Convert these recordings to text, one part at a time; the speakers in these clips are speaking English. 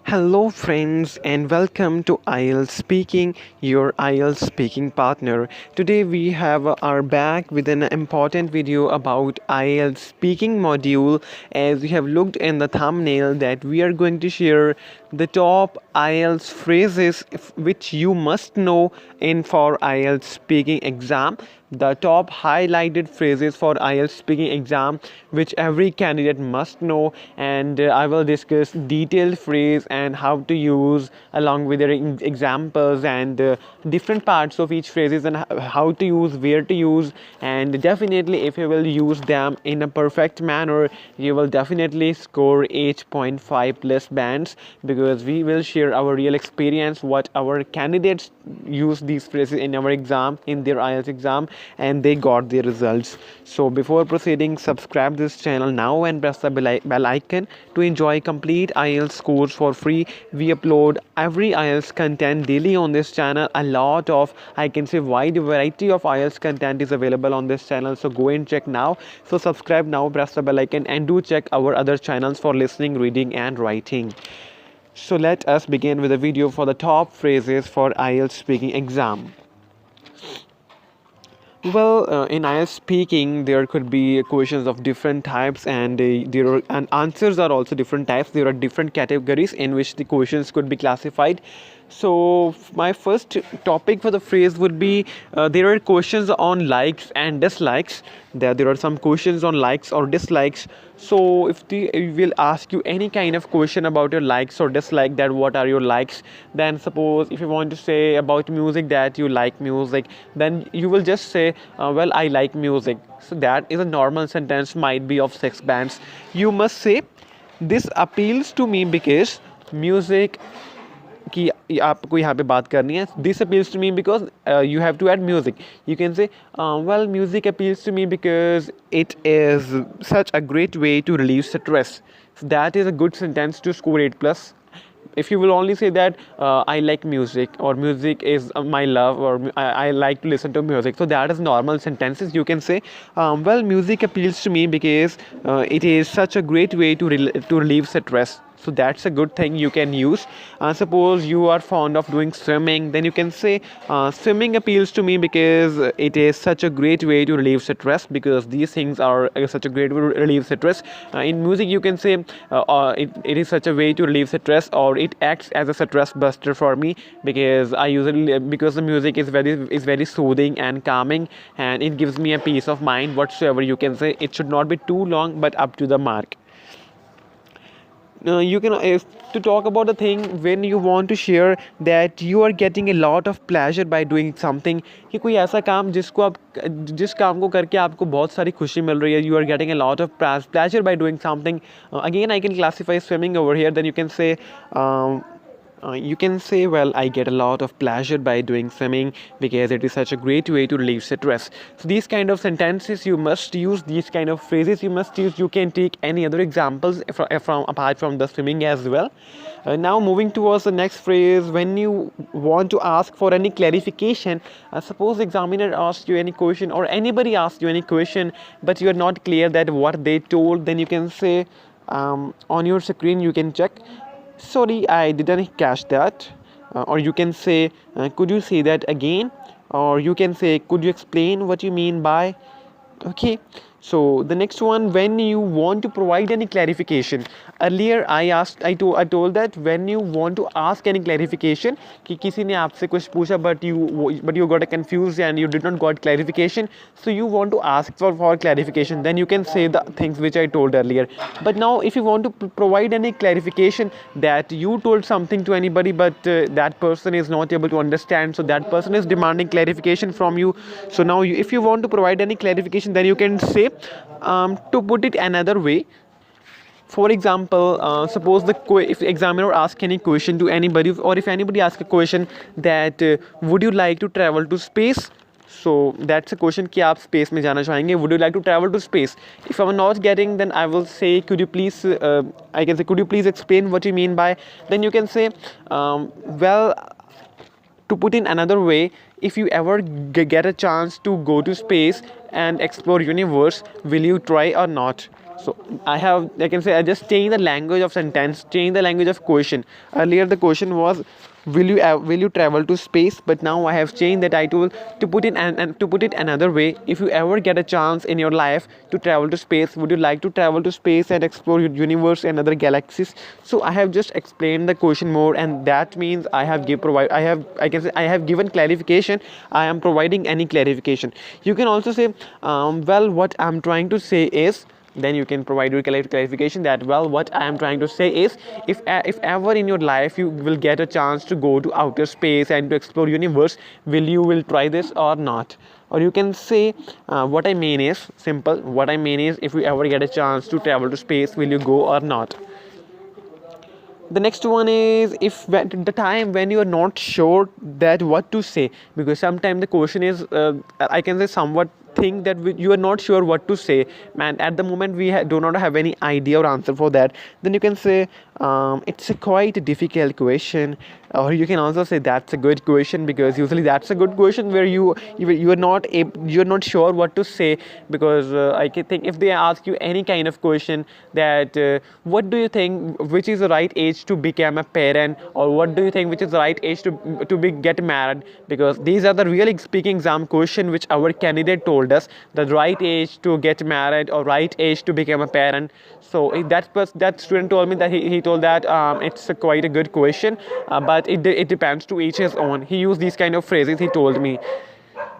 Hello, friends, and welcome to IELTS Speaking, your IELTS speaking partner. Today, we are back with an important video about IELTS speaking module. As you have looked in the thumbnail, that we are going to share the top IELTS phrases which you must know in for IELTS speaking exam, the top highlighted phrases for IELTS speaking exam which every candidate must know, and I will discuss detailed phrase and how to use along with their examples and different parts of each phrases and how to use, where to use, and definitely if you will use them in a perfect manner you will definitely score 8.5 plus bands, because we will share our real experience what our candidates use these phrases in our exam, in their IELTS exam, and they got their results. So before proceeding, subscribe this channel now and press the bell icon to enjoy complete IELTS course for free. We upload every IELTS content daily on this channel. A lot of, I can say, wide variety of IELTS content is available on this channel, so go and check now. So subscribe now, press the bell icon, and do check our other channels for listening, reading and writing. So let us begin with a video for the top phrases for IELTS speaking exam. Well, in IELTS speaking, there could be questions of different types, and and answers are also different types. There are different categories in which the questions could be classified. So, my first topic for the phrase would be there are questions on likes and dislikes. There are some questions on likes or dislikes. So, if the will ask you any kind of question about your likes or dislike, that what are your likes, then suppose if you want to say about music that you like music, then you will just say, well, I like music. So that is a normal sentence, might be of 6 bands. You must say, this appeals to me because music कि आपको यहाँ पे बात करनी है. This appeals to me because you have to add music. You can say, well, music appeals to me because it is such a great way to relieve stress. So that is a good sentence to score 8 plus. If you will only say that I like music, or music is my love, or I like to listen to music, so that is normal sentences. You can say, well, music appeals to me because it is such a great way to relieve stress. So that's a good thing you can use. Suppose you are fond of doing swimming, then you can say, swimming appeals to me because it is such a great way to relieve stress, because these things are such a great way to relieve stress. In music you can say, it is such a way to relieve stress, or it acts as a stress buster for me, because because the music is very soothing and calming, and it gives me a peace of mind whatsoever. You can say it should not be too long but up to the mark. You can to talk about the thing when you want to share that you are getting a lot of pleasure by doing something, कि कोई ऐसा काम जिस काम को करके आपको बहुत सारी खुशी मिल रही है, you are getting a lot of pleasure by doing something. Again, I can classify swimming over here. Then you can say, well, I get a lot of pleasure by doing swimming because it is such a great way to relieve stress. So these kind of sentences you must use, these kind of phrases you must use. You can take any other examples from apart from the swimming as well. Now moving towards the next phrase, when you want to ask for any clarification, suppose the examiner asks you any question, or anybody asks you any question, but you are not clear that what they told, then you can say, on your screen you can check, sorry, I didn't catch that. Or you can say, could you say that again? Or you can say, could you explain what you mean by? Okay. So the next one, when you want to provide any clarification. Earlier I told that when you want to ask any clarification, कि किसी ने आपसे कुछ पूछा but you got confused and you did not got clarification, so you want to ask for clarification, then you can say the things which I told earlier. But now if you want to provide any clarification, that you told something to anybody but that person is not able to understand, so that person is demanding clarification from you. So now if you want to provide any clarification, then you can say, to put it another way. For example, suppose if the examiner asks any question to anybody, or if anybody asks a question that would you like to travel to space, so that's a question कि आप space में जाना चाहेंगे, would you like to travel to space. If I'm not getting, then I will say, could you please I can say, could you please explain what you mean by. Then you can say, well, to put in another way, if you ever get a chance to go to space and explore universe, will you try or not. So I can say I just change the language of sentence, change the language of question. Earlier the question was, will you travel to space, but now I have changed the title to put it and to put it another way. If you ever get a chance in your life to travel to space, would you like to travel to space and explore universe and other galaxies? So I have just explained the question more, and that means I can say I have given clarification. I am providing any clarification. You can also say, well, what I'm trying to say is, then you can provide your clarification that, well, what I am trying to say is, if ever in your life you will get a chance to go to outer space and to explore universe, will try this or not? Or you can say, what I mean is simple, what I mean is, if you ever get a chance to travel to space, will you go or not? The next one is, if the time when you are not sure that what to say, because sometimes the question is, I can say somewhat think that you are not sure what to say, and at the moment we do not have any idea or answer for that, then you can say, it's a quite a difficult question. Or you can also say, that's a good question, because usually that's a good question where you are not you're not sure what to say. Because I can think, if they ask you any kind of question that, what do you think, which is the right age to become a parent, or what do you think, which is the right age to be get married, because these are the real speaking exam question which our candidate told us, the right age to get married or right age to become a parent. So that student told me that he told that, it's quite a good question, but it depends to each his own. He used these kind of phrases, he told me.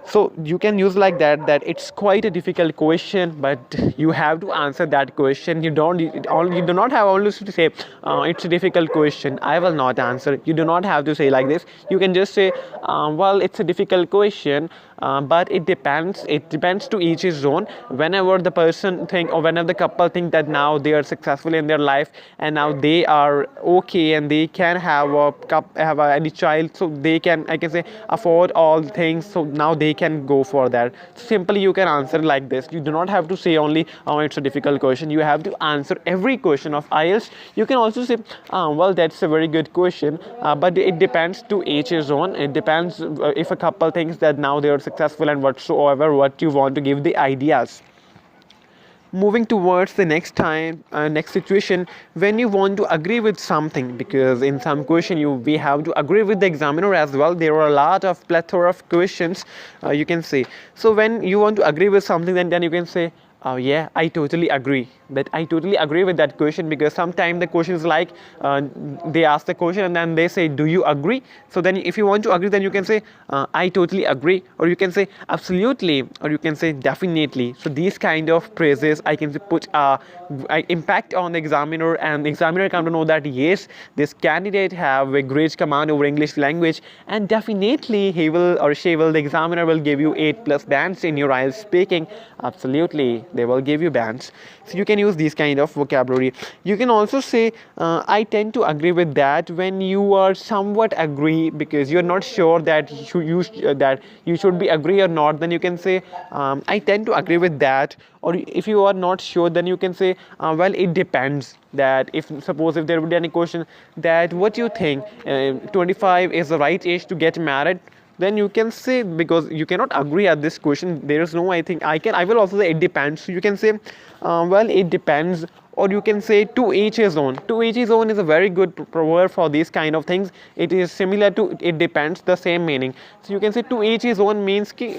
So you can use like that it's quite a difficult question, but you have to answer that question. You do not have always to say, it's a difficult question, I will not answer. You do not have to say like this. You can just say, well, it's a difficult question, but it depends to each his own. Whenever the person think, or whenever the couple think that now they are successful in their life, and now they are okay, and they can have any child, so they can, I can say, afford all things, so now they can go for that. Simply you can answer like this. You do not have to say only, oh, it's a difficult question. You have to answer every question of IELTS. You can also say, well, that's a very good question, but it depends to each his own. It depends, if a couple thinks that now they are successful and whatsoever, what you want to give the ideas. Moving towards the next situation, when you want to agree with something, because in some question we have to agree with the examiner as well. There are a lot of plethora of questions, you can say. So when you want to agree with something, then you can say, oh yeah, I totally agree. That I totally agree with that question, because sometimes the question is like, they ask the question and then they say, do you agree? So then if you want to agree, then you can say, I totally agree, or you can say absolutely, or you can say definitely. So these kind of phrases, I can put impact on the examiner, and the examiner come to know that yes, this candidate have a great command over English language, and definitely he will or she will, the examiner will give you 8+ bands in your IELTS speaking. Absolutely, they will give you bands. So you can use these kind of vocabulary. You can also say, I tend to agree with that, when you are somewhat agree, because you're not sure that you should be agree or not, then you can say, I tend to agree with that. Or if you are not sure, then you can say, well, it depends. That if suppose if there would be any question that, what you think, 25 is the right age to get married, then you can say, because you cannot agree at this question, there is no, I will also say it depends. So you can say, well, it depends. Or you can say, to each his own. To each his own is a very good proverb for these kind of things. It is similar to it depends, the same meaning. So you can say, to each his own means कि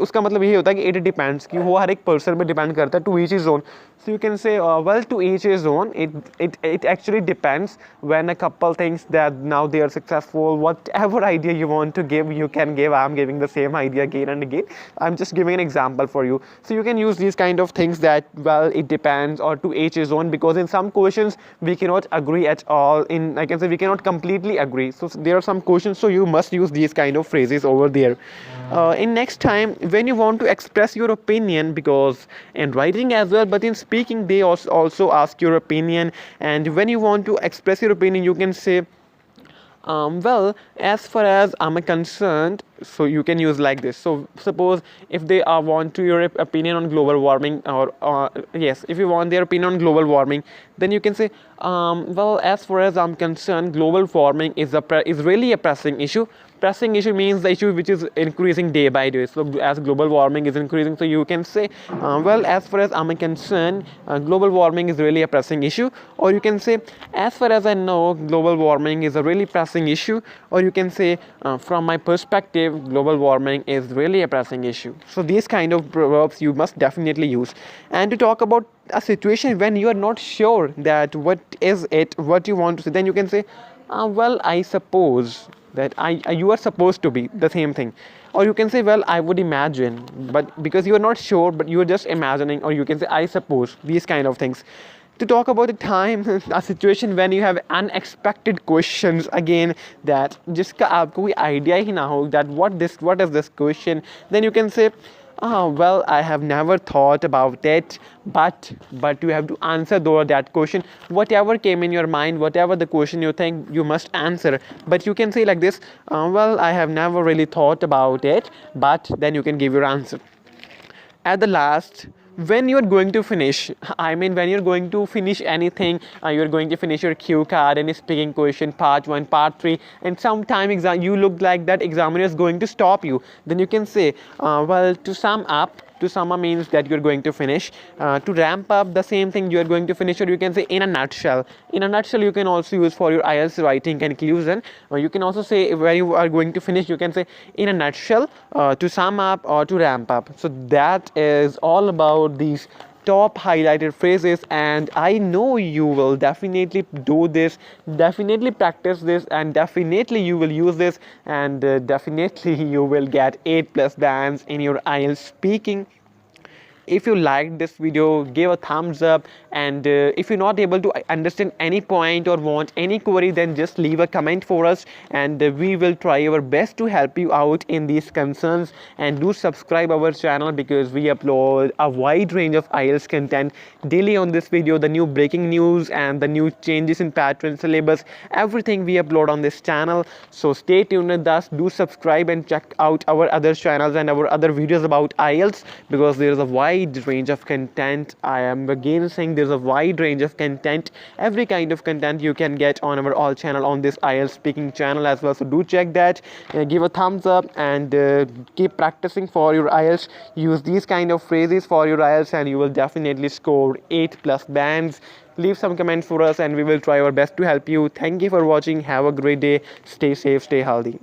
उसका मतलब यही होता है कि it depends, कि वो हर एक person पे depend करता है, to each his own. So you can say, well, to each his own. It actually depends. When a couple thinks that now they are successful, whatever idea you want to give, you can give. I'm giving the same idea again and again. I'm just giving an example for you. So you can use these kind of things that, well, it depends, or to each his own, because in some questions we cannot agree at all. I can say we cannot completely agree. So there are some questions, so you must use these kind of phrases over there. In next time, when you want to express your opinion, because in writing as well, but in speaking they also ask your opinion. And when you want to express your opinion, you can say, well, as far as I'm concerned, So you can use like this. So suppose if they want to your opinion on global warming, or yes, if you want their opinion on global warming, then you can say, well, as far as I'm concerned, global warming is really a pressing issue. Pressing issue means the issue which is increasing day by day. So as global warming is increasing, so you can say, well, as far as I'm concerned, global warming is really a pressing issue. Or you can say, as far as I know, global warming is a really pressing issue. Or you can say, from my perspective, global warming is really a pressing issue. So these kind of proverbs you must definitely use. And to talk about a situation when you are not sure that what is it, what you want to say, then you can say, well, I suppose that you are supposed to be the same thing. Or you can say, well, I would imagine, but because you are not sure, but you are just imagining. Or you can say, I suppose, these kind of things. To talk about a time, a situation when you have unexpected questions, again, that जिसका आपको कोई idea ही ना हो that what is this question, then you can say, well, I have never thought about it, but you have to answer though that question. Whatever came in your mind, whatever the question you think, you must answer. But you can say like this, well, I have never really thought about it, but then you can give your answer. At the last, when you're going to finish, I mean when you're going to finish anything, you're going to finish your cue card, any speaking question, part 1, part 3, and sometime you look like that examiner is going to stop you, then you can say, well, to sum up means that you're going to finish. To ramp up, the same thing, you're going to finish. Or you can say, in a nutshell. In a nutshell, you can also use for your IELTS writing conclusion. Or you can also say, where you are going to finish, you can say, in a nutshell, to sum up, or to ramp up. So that is all about these top highlighted phrases, and I know you will definitely do this, definitely practice this, and definitely you will use this, and definitely you will get 8+ bands in your IELTS speaking. If you liked this video, give a thumbs up, and if you're not able to understand any point or want any query, then just leave a comment for us, and we will try our best to help you out in these concerns. And do subscribe our channel, because we upload a wide range of IELTS content daily on this video. The new breaking news and the new changes in pattern syllabus, everything we upload on this channel. So stay tuned with us, do subscribe, and check out our other channels and our other videos about IELTS, because there is a wide range of content. I am again saying there's a wide range of content. Every kind of content you can get on our all channel, on this IELTS speaking channel as well. So do check that, give a thumbs up, and keep practicing for your IELTS. Use these kind of phrases for your IELTS, and you will definitely score 8+ bands. Leave some comments for us, and we will try our best to help you. Thank you for watching. Have a great day. Stay safe, stay healthy.